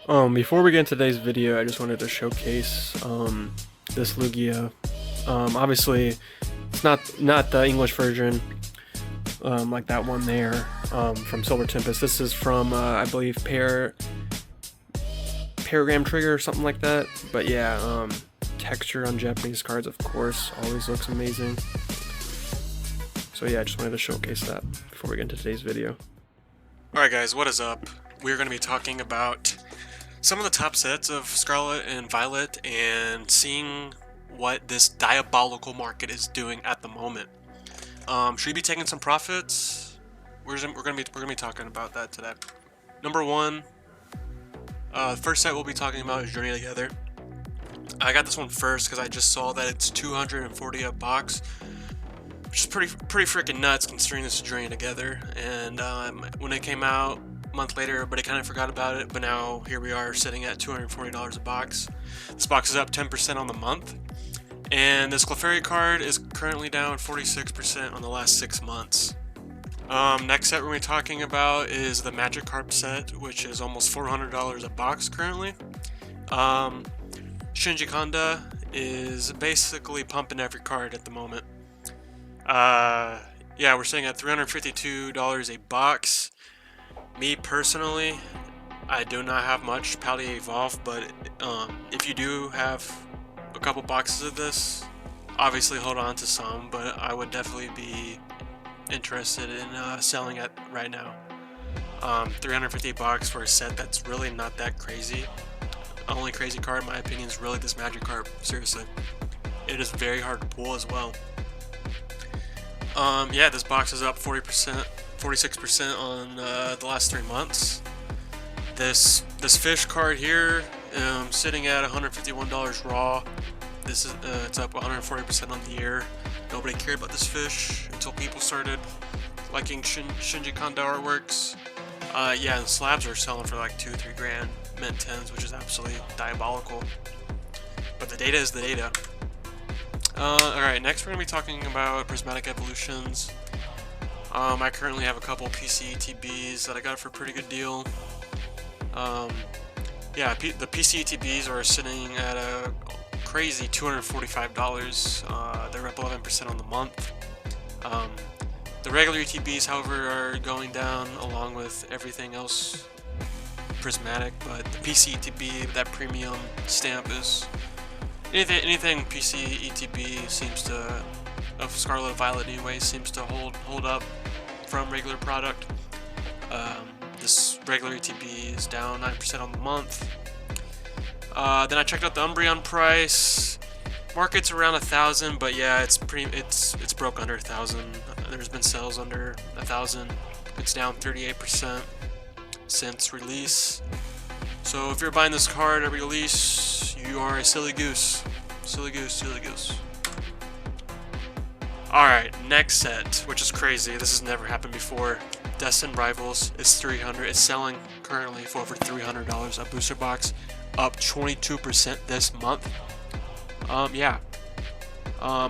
Before we get into today's video, I just wanted to showcase this Lugia. Obviously, it's not the English version, like that one there from Silver Tempest. This is from I believe Paragram Trigger or something like that. But yeah, texture on Japanese cards, of course, always looks amazing. So yeah, I just wanted to showcase that before we get into today's video. Alright guys, what is up? We're going to be talking about some of the top sets of Scarlet and Violet and seeing what this diabolical market is doing at the moment. Should we be taking some profits? We're gonna be talking about that today. Number one, first set we'll be talking about is Journey Together. I got this one first because I just saw that it's 240 a box, which is pretty freaking nuts considering this is Journey Together. And when it came out a month later, everybody kind of forgot about it, but now here we are sitting at $240 a box. This box is up 10% on the month, and this Clefairy card is currently down 46% on the last 6 months. Next set we're going to be talking about is the Magikarp set, which is almost $400 a box currently. Shinji Kanda is basically pumping every card at the moment. Yeah, we're sitting at $352 a box. Me personally, I do not have much Paldea Evolve, but if you do have a couple boxes of this, obviously hold on to some, but I would definitely be interested in selling it right now. 350 bucks for a set that's really not that crazy. The only crazy card in my opinion is really this Magikarp, seriously. It is very hard to pull as well. Yeah, this box is up 40%, 46% on the last 3 months. This fish card here, sitting at $151 raw. This is it's up 140% on the year. Nobody cared about this fish until people started liking Shinji Kanda artworks. Yeah, the slabs are selling for like 2-3 grand, mint 10s, which is absolutely diabolical. But the data is the data. Alright, next we're going to be talking about Prismatic Evolutions. I currently have a couple PCETBs that I got for a pretty good deal. Yeah, the PCETBs are sitting at a crazy $245. They're up 11% on the month. The regular ETBs, however, are going down along with everything else prismatic, but the PC ETB, that premium stamp, is anything PC ETB seems to, of Scarlet and Violet anyway, seems to hold up from regular product. This regular ETB is down 9% on the month. Then I checked out the Umbreon price. Market's around 1,000, but yeah, it's broke under 1,000. There's been sales under 1,000. It's down 38% since release. So if you're buying this card at release, you are a silly goose. Silly goose, silly goose. Alright, next set, which is crazy. This has never happened before. Destined Rivals is $300. It's selling currently for over $300 a booster box, up 22% this month. Yeah. I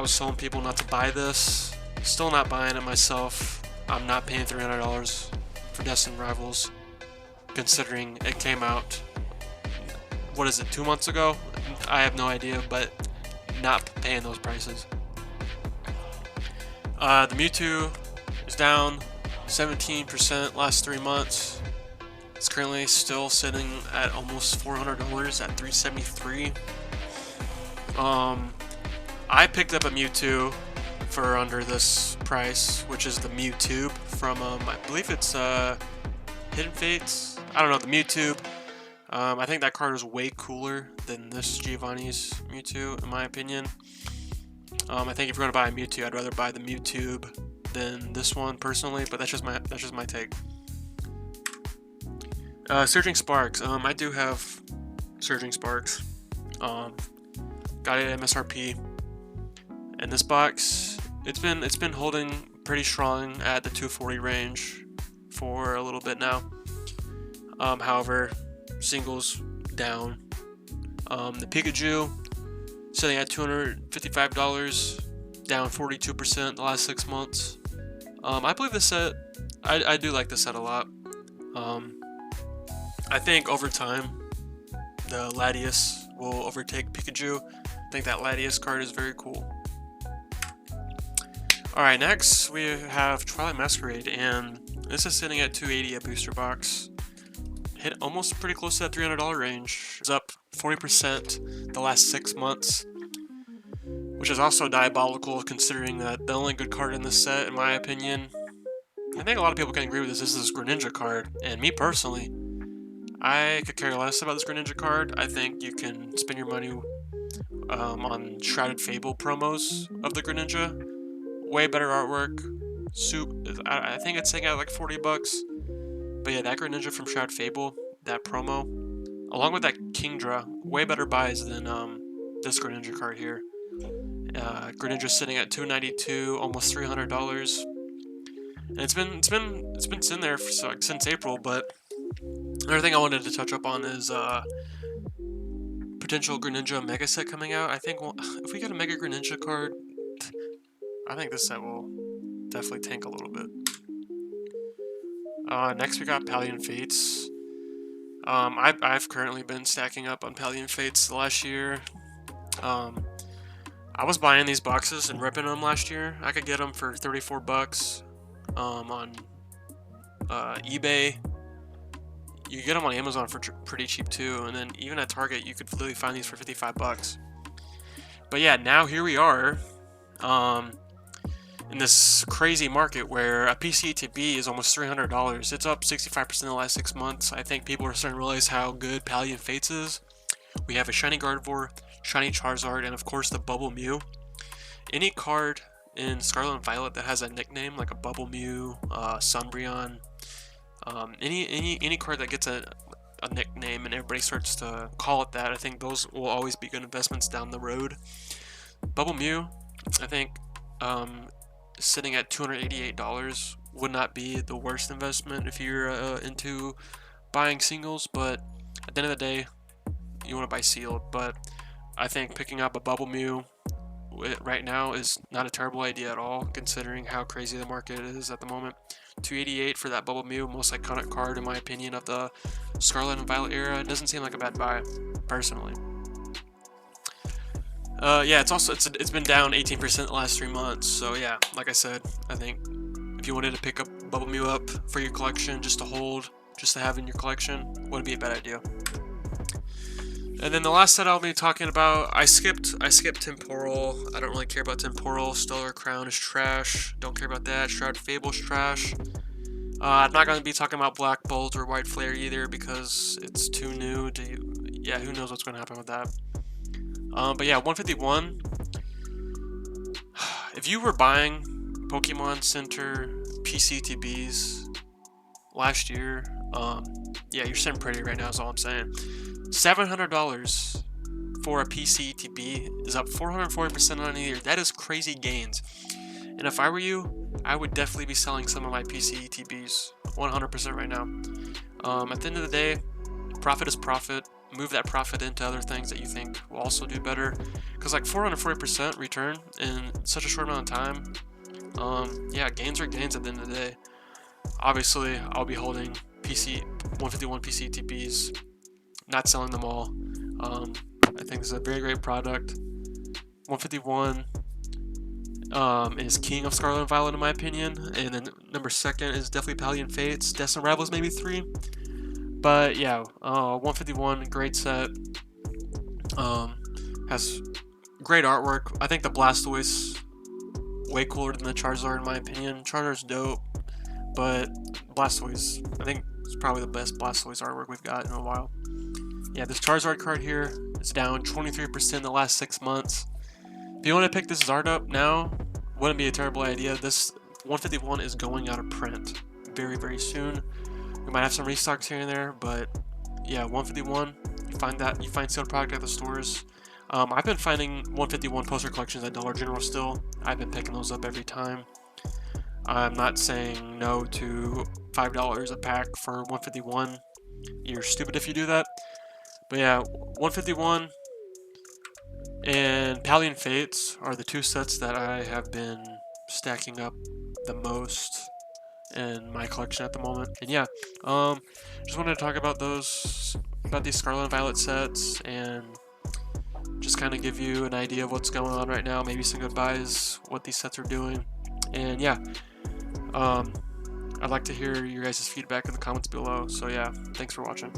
was telling people not to buy this. Still not buying it myself. I'm not paying $300 for Destined Rivals, considering it came out, what is it, 2 months ago? I have no idea, but not paying those prices. The Mewtwo is down 17% last 3 months. It's currently still sitting at almost $400 at $373. I picked up a Mewtwo for under this price, which is the Mewtube from I believe it's Hidden Fates. I don't know, the Mewtube. I think that card is way cooler than this Giovanni's Mewtwo, in my opinion. I think if you're gonna buy a Mewtwo, I'd rather buy the Mewtube than this one personally, but that's just my take. Surging Sparks. I do have Surging Sparks. Got it at MSRP. And this box, it's been holding pretty strong at the 240 range for a little bit now. However, singles down. The Pikachu sitting at $255, down 42% the last 6 months. I believe this set, I do like this set a lot. I think over time, the Latias will overtake Pikachu. I think that Latias card is very cool. Alright, next we have Twilight Masquerade, and this is sitting at 280 a booster box. Hit almost pretty close to that $300 range. It's up 40% the last 6 months, which is also diabolical considering that the only good card in this set, in my opinion, I think a lot of people can agree with this, is this Greninja card. And me personally, I could care less about this Greninja card. I think you can spend your money on Shrouded Fable promos of the Greninja. Way better artwork. I think it's sitting at like 40 bucks. But yeah, that Greninja from Shrouded Fable, that promo, along with that Kingdra, way better buys than this Greninja card here. Greninja sitting at $292, almost $300, and it's been sitting there for, like, since April. But another thing I wanted to touch up on is potential Greninja Mega set coming out. I think if we get a Mega Greninja card, I think this set will definitely tank a little bit. Next we got Pallion Fates. I've currently been stacking up on Pallion Fates the last year. I was buying these boxes and ripping them last year. I could get them for 34 bucks on eBay. You can get them on Amazon for pretty cheap too, and then even at Target you could literally find these for 55 bucks. But yeah, now here we are in this crazy market where a PCTB is almost $300. It's up 65% in the last 6 months. I think people are starting to realize how good Pallion Fates is. We have a Shiny Gardevoir, Shiny Charizard, and of course the Bubble Mew. Any card in Scarlet and Violet that has a nickname, like a Bubble Mew, Sunbreon, any card that gets a nickname and everybody starts to call it that, I think those will always be good investments down the road. Bubble Mew, I think, sitting at $288 would not be the worst investment if you're into buying singles, but at the end of the day, you want to buy sealed. But I think picking up a Bubble Mew right now is not a terrible idea at all, considering how crazy the market is at the moment. $288 for that Bubble Mew, most iconic card in my opinion of the Scarlet and Violet era. It doesn't seem like a bad buy, personally. Yeah, it's been down 18% the last 3 months. So yeah, like I said, I think if you wanted to pick up Bubble Mew up for your collection, just to hold, just to have in your collection, wouldn't be a bad idea. And then the last set I'll be talking about, I skipped Temporal. I don't really care about Temporal. Stellar Crown is trash. Don't care about that. Shrouded Fable is trash. I'm not going to be talking about Black Bolt or White Flare either because it's too new to... Yeah, who knows what's going to happen with that. But yeah, 151. If you were buying Pokemon Center PCTBs last year, yeah, you're sitting pretty right now is all I'm saying. $700 for a PCTB is up 440% on a year. That is crazy gains. And if I were you, I would definitely be selling some of my PCTBs 100% right now. At the end of the day, profit is profit. Move that profit into other things that you think will also do better. Because like 440% return in such a short amount of time, yeah, gains are gains at the end of the day. Obviously, I'll be holding 151 PCTBs, not selling them all. I think this is a very great product. 151 is king of Scarlet and Violet in my opinion, and then number 2 is definitely Pallion Fates. Destined Rivals maybe 3. But yeah, 151, great set. Has great artwork. I think the Blastoise way cooler than the Charizard in my opinion. Charizard's dope, but Blastoise, I think it's probably the best Blastoise artwork we've got in a while. Yeah, this Charizard card here is down 23% in the last 6 months. If you want to pick this Zard up now, wouldn't be a terrible idea. This 151 is going out of print very, very soon. We might have some restocks here and there, but yeah, 151. You find sealed product at the stores. I've been finding 151 poster collections at Dollar General still. I've been picking those up every time. I'm not saying no to $5 a pack for 151. You're stupid if you do that. But yeah, 151 and Pallion Fates are the 2 sets that I have been stacking up the most in my collection at the moment. And yeah, just wanted to talk about these Scarlet and Violet sets, and just kind of give you an idea of what's going on right now, maybe some goodbyes, what these sets are doing. And yeah, I'd like to hear your guys' feedback in the comments below. So yeah, thanks for watching.